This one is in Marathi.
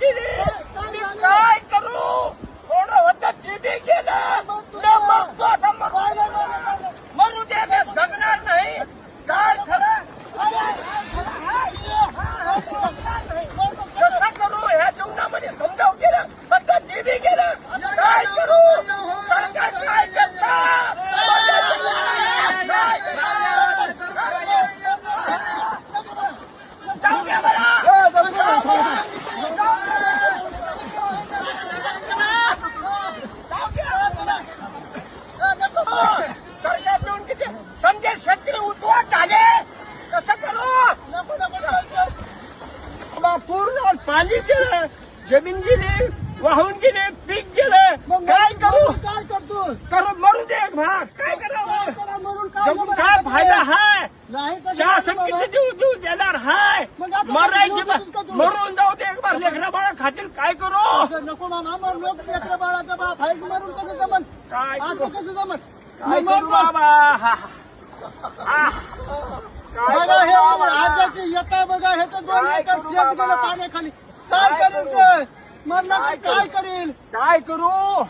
केली. मी काय करू? थोडं होतं टीबी गेलं. न बघतो आता मरू दे, मी जगणार नाही. काय खरं कसं करू? ह्या जीवनामध्ये समजावून गेलं, फक्त टीबी गेलं. काय करू? सरकार काय करतं? जाऊ द्या मला. सरकार देऊन किती समजे शेतकरी उद्ध्वस्त झाले. कसं करू? पूर्ण पाणी गेलं, जमीन गेली, वाहून गेले, पीक गेलं. काय करू? काय करतो? करू मरू दे भाग. काय करावं? जगून काय फायदा हाय? शासन किती देऊ देणार हाय? मरायची मरून जाऊ दे. एक बार लेकरा बाळा खातील. काय करू? नको मामा, मग लोक लेकरं बाळाचं बा फाईल मारून कसं जमन? काय असं करू? कसं जमन? काय करू बाबा? काय बघा हे करू बाबा? आजाची येता बघा, ह्याचं 2 काय एकर करू शेत गेलं बाबा? पाण्याखाली. काय करेल ते? मरला तर काय करेल? काय करू?